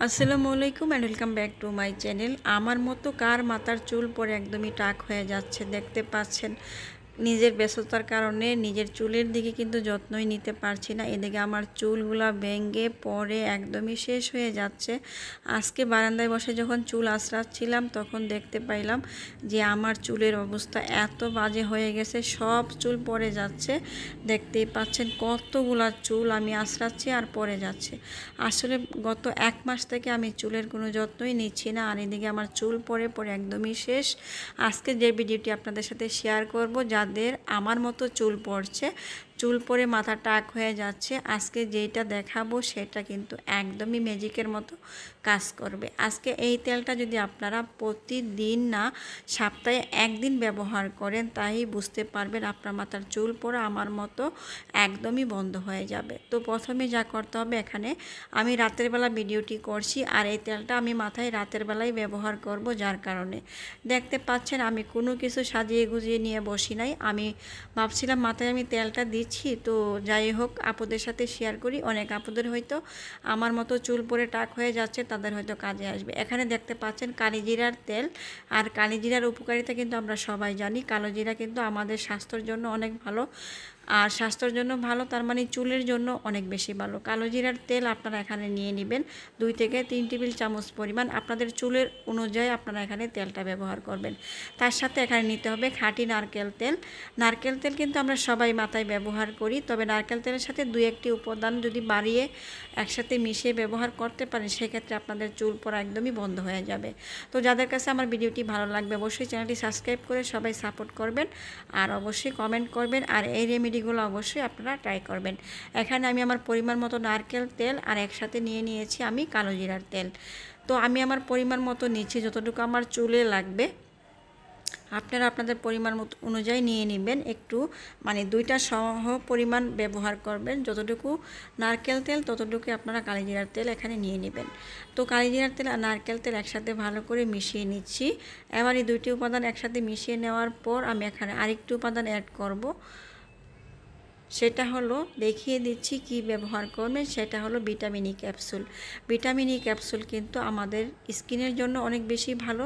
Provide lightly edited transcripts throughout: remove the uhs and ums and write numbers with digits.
আসসালামু আলাইকুম and welcome back to my channel. আমার মতো কার মাথার চুল পরে একদমই টাক হয়ে যাচ্ছে দেখতে পাচ্ছেন। নিজের ব্যস্ততার কারণে নিজের চুলের দিকে কিন্তু যত্নই নিতে পারছি না। এদিকে আমার চুলগুলা ভেঙে পরে একদমই শেষ হয়ে যাচ্ছে। আজকে বারান্দায় বসে যখন চুল আঁচড়াচ্ছিলাম তখন দেখতে পাইলাম যে আমার চুলের অবস্থা এত বাজে হয়ে গেছে, সব চুল পড়ে যাচ্ছে। দেখতেই পাচ্ছেন কতগুলা চুল আমি আঁচড়াচ্ছি আর পড়ে যাচ্ছে। আসলে গত 1 মাস থেকে আমি চুলের কোনো যত্নই নিচ্ছি না, আর এদিকে আমার চুল পড়ে পড়ে একদমই শেষ। আজকে যে ভিডিওটি আপনাদের সাথে শেয়ার করব, যাদের আমার মতো চুল পড়ছে, চুল পরে মাথা টাক হয়ে যাচ্ছে, আজকে যেটা দেখাবো সেটা কিন্তু একদমই ম্যাজিকের মতো কাজ করবে। আজকে এই তেলটা যদি আপনারা প্রতিদিন না সপ্তাহে একদিন ব্যবহার করেন, তাই বুঝতে পারবেন আপনার মাথার চুল পড়া আমার মতো একদমই বন্ধ হয়ে যাবে। তো প্রথমে যা করতে হবে, এখানে আমি রাতের বেলা ভিডিওটি করছি আর এই তেলটা আমি মাথায় রাতের বেলায় ব্যবহার করব, যার কারণে দেখতে পাচ্ছেন আমি কোনো কিছু সাজিয়ে গুজিয়ে নিয়ে বসি নাই। আমি ভাবছিলাম মাথায় আমি তেলটা দিচ্ছি, তো যাই হোক আপুদের সাথে শেয়ার করি, অনেক আপুদের হয়তো আমার মতো চুল পরে টাক হয়ে যাচ্ছে, তাদের হয়তো কাজে আসবে। এখানে দেখতে পাচ্ছেন কালিজিরার তেল, আর কালিজিরার উপকারিতা কিন্তু আমরা সবাই জানি। কালোজিরা কিন্তু আমাদের স্বাস্থ্যের জন্য অনেক ভালো, আর স্বাস্থ্যের জন্য ভালো তার মানে চুলের জন্য অনেক বেশি ভালো। কালোজিরার তেল আপনারা এখানে নিয়ে নেবেন 2 থেকে 3 টেবিল চামচ পরিমাণ। আপনাদের চুলের অনুযায়ী আপনারা এখানে তেলটা ব্যবহার করবেন। তার সাথে এখানে নিতে হবে খাঁটি নারকেল তেল। নারকেল তেল কিন্তু আমরা সবাই মাথায় ব্যবহার করি, তবে নারকেল তেলের সাথে 2-1টি উপাদান যদি বাড়িয়ে একসাথে মিশিয়ে ব্যবহার করতে পারেন, সেক্ষেত্রে আপনাদের চুল পড়া একদমই বন্ধ হয়ে যাবে। তো যাদের কাছে আমার ভিডিওটি ভালো লাগবে অবশ্যই চ্যানেলটি সাবস্ক্রাইব করে সবাই সাপোর্ট করবেন, আর অবশ্যই কমেন্ট করবেন, আর এই রেমেডিগুলো অবশ্যই আপনারা ট্রাই করবেন। এখানে আমি আমার পরিমাণ মতো নারকেল তেল আর একসাথে নিয়ে নিয়েছি আমি কালোজিরার তেল। তো আমি আমার পরিমাণ মতো নিচ্ছি, যতটুকু আমার চুলে লাগবে আপনারা আপনাদের পরিমাণ মতো অনুযায়ী নিয়ে নেবেন। একটু মানে 2টা সহ পরিমাণ ব্যবহার করবেন, যতটুকু নারকেল তেল ততটুকু আপনারা কালিজিরার তেল এখানে নিয়ে নেবেন। তো কালিজিরার তেল আর নারকেল তেল একসাথে ভালো করে মিশিয়ে নিচ্ছি। এবার এই 2টি উপাদান একসাথে মিশিয়ে নেওয়ার পর আমি এখানে আরেকটি উপাদান অ্যাড করব, সেটা হলো দেখিয়ে দিচ্ছি কি ব্যবহার করবেন। সেটা হলো vitamin E capsule. Vitamin E capsule কিন্তু আমাদের স্কিনের জন্য অনেক বেশি ভালো,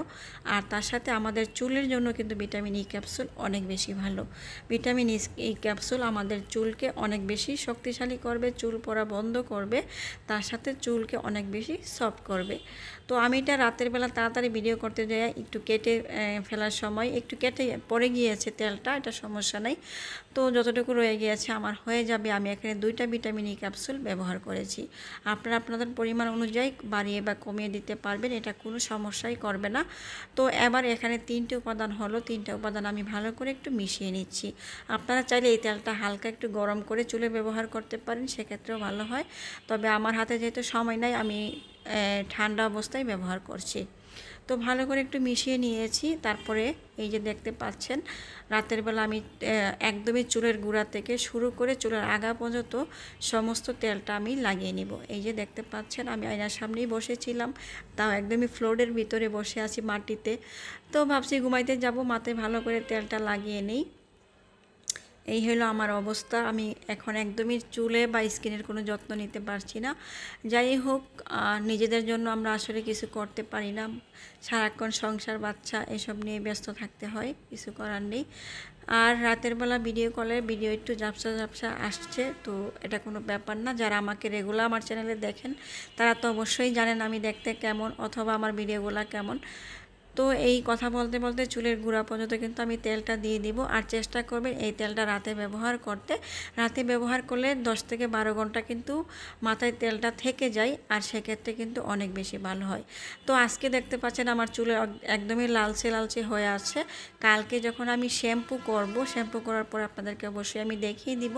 আর তার সাথে আমাদের চুলের জন্য কিন্তু ভিটামিন ই ক্যাপসুল অনেক বেশি ভালো। ভিটামিন ই ক্যাপসুল আমাদের চুলকে অনেক বেশি শক্তিশালী করবে, চুল পড়া বন্ধ করবে, তার সাথে চুলকে অনেক বেশি সফট করবে। তো আমি এটা রাতের বেলা তাড়াতাড়ি ভিডিও করতে যাই, একটু কেটে ফেলার সময় একটু কেটে পড়ে গিয়েছে তেলটা, এটা সমস্যা নাই। তো যতটুকু রয়ে গিয়েছে আমার হয়ে যাবে। আমি এখানে 2টা ভিটামিন ই ক্যাপসুল ব্যবহার করেছি। আপনারা আপনাদের পরিমাণ অনুযায়ী বাড়িয়ে বা কমিয়ে দিতে পারবেন, এটা কোনো সমস্যাই করবে না। তো এবার এখানে 3টে উপাদান হলো, 3টা উপাদান আমি ভালো করে একটু মিশিয়ে নিচ্ছি। আপনারা চাইলে এই তেলটা হালকা একটু গরম করে চুলে ব্যবহার করতে পারেন, সেক্ষেত্রেও ভালো হয়। তবে আমার হাতে যেহেতু সময় নাই, আমি ঠান্ডা অবস্থায় ব্যবহার করছি। তো ভালো করে একটু মিশিয়ে নিয়েছি। তারপরে এই যে দেখতে পাচ্ছেন রাতের বেলা আমি একদমই চুলের গোড়া থেকে শুরু করে চুলের আগা পর্যন্ত সমস্ত তেলটা আমি লাগিয়ে নিব। এই যে দেখতে পাচ্ছেন আমি আয়নার সামনেই বসেছিলাম, তাও একদমই ফ্লোরের ভিতরে বসে আছি মাটিতে। তো ভাবছি ঘুমাইতে যাব, মাথায় ভালো করে তেলটা লাগিয়ে নিই। এই হলো আমার অবস্থা। আমি এখন একদমই চুলে বা স্কিনের কোনো যত্ন নিতে পারছি না। যাই হোক, নিজেদের জন্য আমরা আসলে কিছু করতে পারি না, সারাক্ষণ সংসার বাচ্চা এসব নিয়ে ব্যস্ত থাকতে হয়, কিছু করার নেই। আর রাতের বেলা ভিডিও কলে ভিডিও একটু ঝাপসা ঝাপসা আসছে, তো এটা কোনো ব্যাপার না। যারা আমাকে রেগুলার আমার চ্যানেলে দেখেন তারা তো অবশ্যই জানেন আমি দেখতে কেমন, অথবা আমার ভিডিওগুলো কেমন। তো এই কথা বলতে বলতে চুলের গোড়া পর্যন্ত কিন্তু আমি তেলটা দিয়ে দিব, আর চেষ্টা করবেন এই তেলটা রাতে ব্যবহার করতে। রাতে ব্যবহার করলে 10 থেকে 12 ঘন্টা কিন্তু মাথায় তেলটা থেকে যায়, আর সেক্ষেত্রে কিন্তু অনেক বেশি ভালো হয়। তো আজকে দেখতে পাচ্ছেন আমার চুলে একদমই লালচে লালচে হয়ে আছে। কালকে যখন আমি শ্যাম্পু করব, শ্যাম্পু করার পর আপনাদেরকে অবশ্যই আমি দেখিয়ে দিব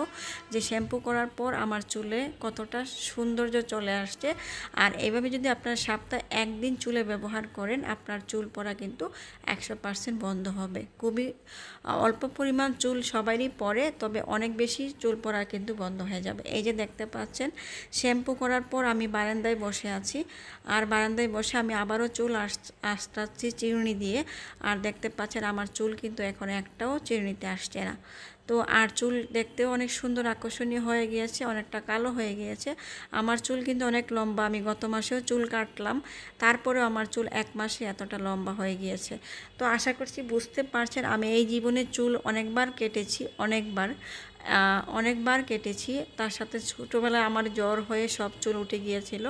যে শ্যাম্পু করার পর আমার চুলে কতটা সৌন্দর্য চলে আসছে। আর এইভাবে যদি আপনারা সপ্তাহে একদিন চুলে ব্যবহার করেন, আপনার চুল পড়া কিন্তু 100% বন্ধ হবে। খুবই অল্প পরিমাণ চুল সবারই পড়ে, তবে অনেক বেশি চুল পড়া কিন্তু বন্ধ হয়ে যাবে। এই যে দেখতে পাচ্ছেন শ্যাম্পু করার পর আমি বারান্দায় বসে আছি, আর বারান্দায় বসে আমি আবারও চুল আঁচড়াচ্ছি চিরুনি দিয়ে। আর দেখতে পাচ্ছেন আমার চুল কিন্তু এখন একটাও চিরুনিতে আসছে না। তো আর চুল দেখতেও অনেক সুন্দর আকর্ষণীয় হয়ে গিয়েছে, অনেকটা কালো হয়ে গিয়েছে। আমার চুল কিন্তু অনেক লম্বা, আমি গত মাসেও চুল কাটলাম, তারপরেও আমার চুল 1 মাসে এতটা লম্বা হয়ে গিয়েছে। তো আশা করছি বুঝতে পারছেন, আমি এই জীবনে চুল অনেকবার কেটেছি, অনেকবার কেটেছি। তার সাথে ছোটোবেলায় আমার জ্বর হয়ে সব চুল উঠে গিয়েছিল,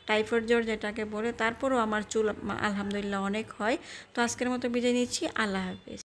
টাইফয়েড জ্বর যেটাকে বলে। তারপরেও আমার চুল আলহামদুলিল্লাহ অনেক হয়। তো আজকের মতো বিদায় নিচ্ছি, আল্লাহ হাফেজ।